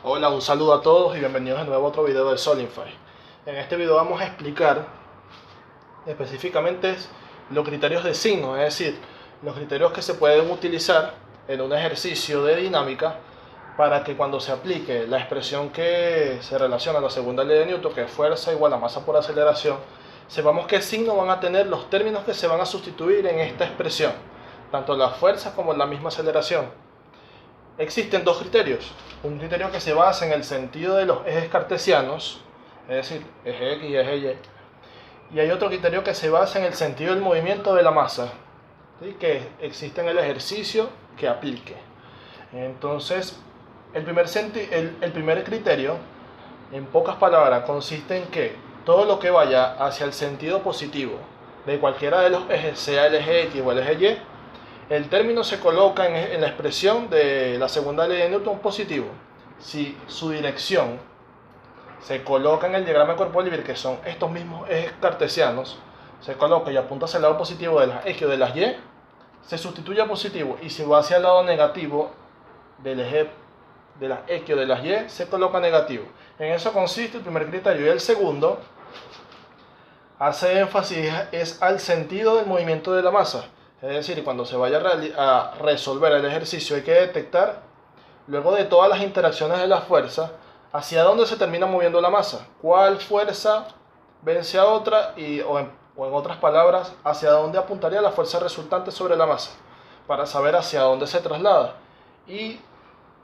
Hola, un saludo a todos y bienvenidos de nuevo a otro video de Solidify. En este video vamos a explicar específicamente los criterios de signo, es decir, los criterios que se pueden utilizar en un ejercicio de dinámica para que cuando se aplique la expresión que se relaciona a la segunda ley de Newton, que es fuerza igual a masa por aceleración, sepamos qué signo van a tener los términos que se van a sustituir en esta expresión, tanto la fuerza como la misma aceleración. Existen dos criterios. Un criterio que se basa en el sentido de los ejes cartesianos, es decir, eje X y eje Y. Y hay otro criterio que se basa en el sentido del movimiento de la masa, ¿sí? Que existe en el ejercicio que aplique. Entonces, el primer criterio, en pocas palabras, consiste en que todo lo que vaya hacia el sentido positivo de cualquiera de los ejes, sea el eje X o el eje Y, el término se coloca en la expresión de la segunda ley de Newton positivo. Si su dirección se coloca en el diagrama de cuerpo libre, que son estos mismos ejes cartesianos, se coloca y apunta hacia el lado positivo de las X o de las Y, se sustituye a positivo, y si va hacia el lado negativo del eje de las X o de las Y, se coloca negativo. En eso consiste el primer criterio. Y el segundo hace énfasis es al sentido del movimiento de la masa. Es decir, cuando se vaya a resolver el ejercicio hay que detectar, luego de todas las interacciones de la fuerza, hacia dónde se termina moviendo la masa, cuál fuerza vence a otra o en otras palabras, hacia dónde apuntaría la fuerza resultante sobre la masa, para saber hacia dónde se traslada y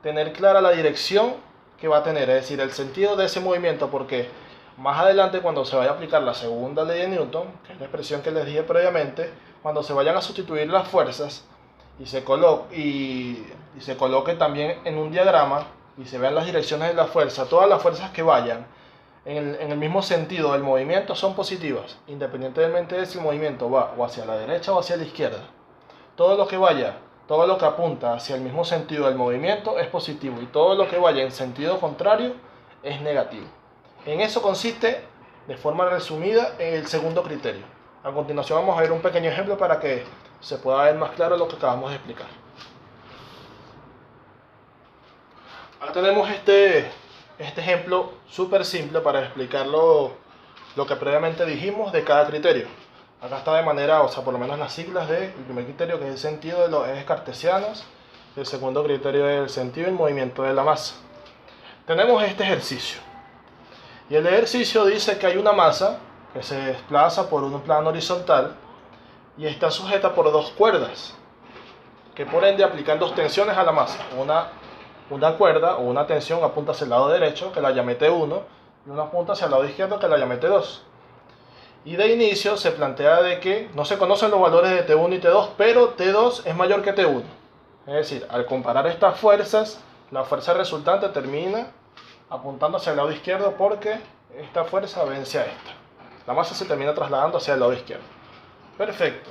tener clara la dirección que va a tener, es decir, el sentido de ese movimiento, porque más adelante, cuando se vaya a aplicar la segunda ley de Newton, que es la expresión que les dije previamente, cuando se vayan a sustituir las fuerzas y se coloque también en un diagrama y se vean las direcciones de la fuerza, todas las fuerzas que vayan en el mismo sentido del movimiento son positivas, independientemente de si el movimiento va o hacia la derecha o hacia la izquierda. Todo lo que vaya, todo lo que apunta hacia el mismo sentido del movimiento es positivo, y todo lo que vaya en sentido contrario es negativo. En eso consiste, de forma resumida, el segundo criterio. A continuación vamos a ver un pequeño ejemplo para que se pueda ver más claro lo que acabamos de explicar. Ahora tenemos este ejemplo súper simple para explicar lo que previamente dijimos de cada criterio. Acá está de manera, o sea, por lo menos las siglas del primer criterio, que es el sentido de los ejes cartesianos. El segundo criterio es el sentido del movimiento de la masa. Tenemos este ejercicio. Y el ejercicio dice que hay una masa que se desplaza por un plano horizontal y está sujeta por dos cuerdas, que por ende aplican dos tensiones a la masa. Una cuerda o una tensión apunta hacia el lado derecho, que la llamé T1, y una apunta hacia el lado izquierdo, que la llamé T2. Y de inicio se plantea de que no se conocen los valores de T1 y T2, pero T2 es mayor que T1. Es decir, al comparar estas fuerzas, la fuerza resultante termina apuntando hacia el lado izquierdo porque esta fuerza vence a esta. La masa se termina trasladando hacia el lado izquierdo. Perfecto.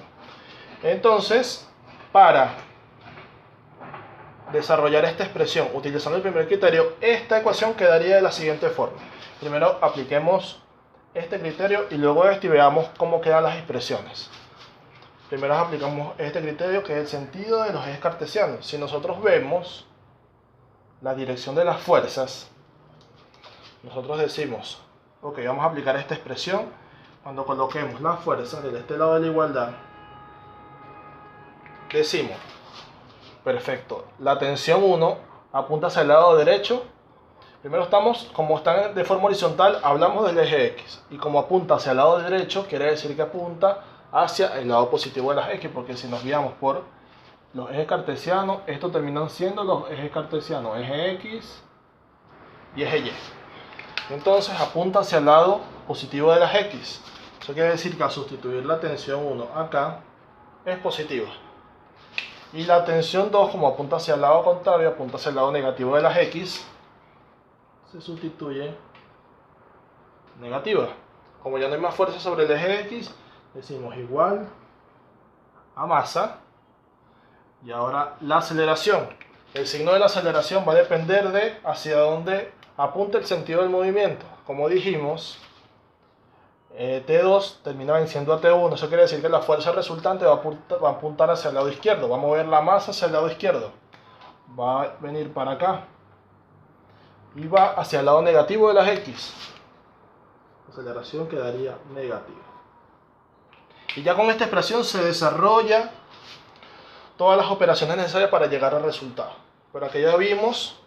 Entonces, para desarrollar esta expresión utilizando el primer criterio, esta ecuación quedaría de la siguiente forma. Primero apliquemos este criterio y luego este y veamos cómo quedan las expresiones. Primero aplicamos este criterio, que es el sentido de los ejes cartesianos. Si nosotros vemos la dirección de las fuerzas, nosotros decimos, ok, vamos a aplicar esta expresión cuando coloquemos las fuerzas de este lado de la igualdad. Decimos, perfecto, la tensión 1 apunta hacia el lado derecho. Primero como están de forma horizontal, hablamos del eje X. Y como apunta hacia el lado derecho, quiere decir que apunta hacia el lado positivo de las X, porque si nos guiamos por los ejes cartesianos, estos terminan siendo los ejes cartesianos, eje X y eje Y. Entonces apunta hacia el lado positivo de las X. Eso quiere decir que al sustituir la tensión 1 acá, es positiva. Y la tensión 2, como apunta hacia el lado contrario, apunta hacia el lado negativo de las X, se sustituye negativa. Como ya no hay más fuerza sobre el eje X, decimos igual a masa. Y ahora la aceleración. El signo de la aceleración va a depender de hacia dónde apunta el sentido del movimiento. Como dijimos, T2 termina venciendo a T1. Eso quiere decir que la fuerza resultante va a apuntar hacia el lado izquierdo. Va a mover la masa hacia el lado izquierdo. Va a venir para acá. y va hacia el lado negativo de las X, la aceleración quedaría negativa. Y ya con esta expresión se desarrolla todas las operaciones necesarias para llegar al resultado. Pero aquí ya vimos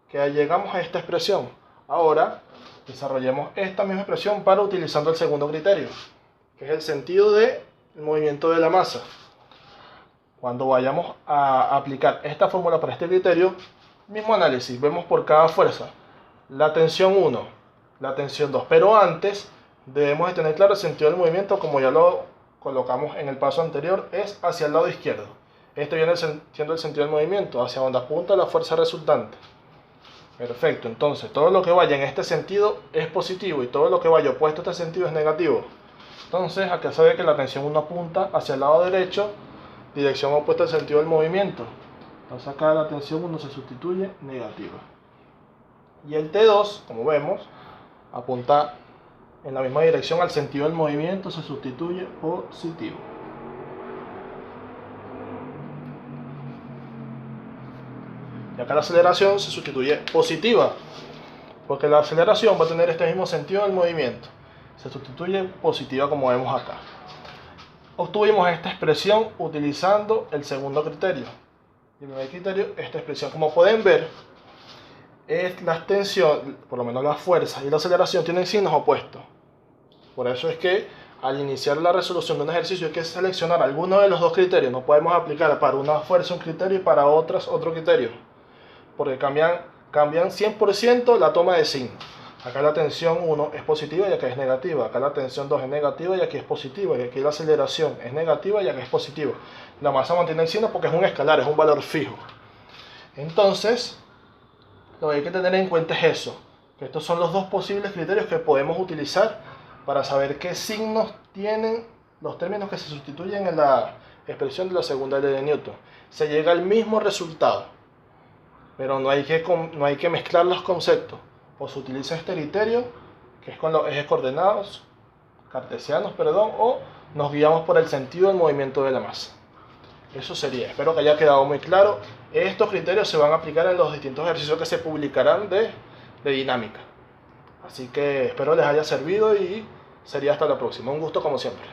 que llegamos a esta expresión. Ahora desarrollemos esta misma expresión para utilizando el segundo criterio, que es el sentido del movimiento de la masa. Cuando vayamos a aplicar esta fórmula para este criterio, mismo análisis, vemos por cada fuerza la tensión 1, la tensión 2, pero antes debemos de tener claro el sentido del movimiento, como ya lo colocamos en el paso anterior, es hacia el lado izquierdo. Este viene siendo el sentido del movimiento, hacia donde apunta la fuerza resultante. Perfecto, entonces todo lo que vaya en este sentido es positivo y todo lo que vaya opuesto a este sentido es negativo. Entonces acá se ve que la tensión 1 apunta hacia el lado derecho, dirección opuesta al sentido del movimiento. Entonces acá la tensión 1 se sustituye negativa. Y el T2, como vemos, apunta en la misma dirección al sentido del movimiento, se sustituye positivo. Y acá la aceleración se sustituye positiva, porque la aceleración va a tener este mismo sentido del movimiento. Se sustituye positiva como vemos acá. Obtuvimos esta expresión utilizando el segundo criterio. Y el primer criterio, esta expresión. Como pueden ver, la tensión, por lo menos la fuerza y la aceleración tienen signos opuestos. Por eso es que al iniciar la resolución de un ejercicio hay que seleccionar alguno de los dos criterios. No podemos aplicar para una fuerza un criterio y para otras otro criterio, porque cambian 100% la toma de signo. Acá la tensión 1 es positiva y acá es negativa. Acá la tensión 2 es negativa y aquí es positiva. Y aquí la aceleración es negativa y acá es positiva. La masa mantiene el signo porque es un escalar, es un valor fijo. Entonces, lo que hay que tener en cuenta es eso, que estos son los dos posibles criterios que podemos utilizar para saber qué signos tienen los términos que se sustituyen en la expresión de la segunda ley de Newton. Se llega al mismo resultado, pero no hay que mezclar los conceptos. O se utiliza este criterio, que es con los ejes coordenados, cartesianos, o nos guiamos por el sentido del movimiento de la masa. Eso sería, espero que haya quedado muy claro. Estos criterios se van a aplicar en los distintos ejercicios que se publicarán de dinámica. Así que espero les haya servido y sería hasta la próxima. Un gusto como siempre.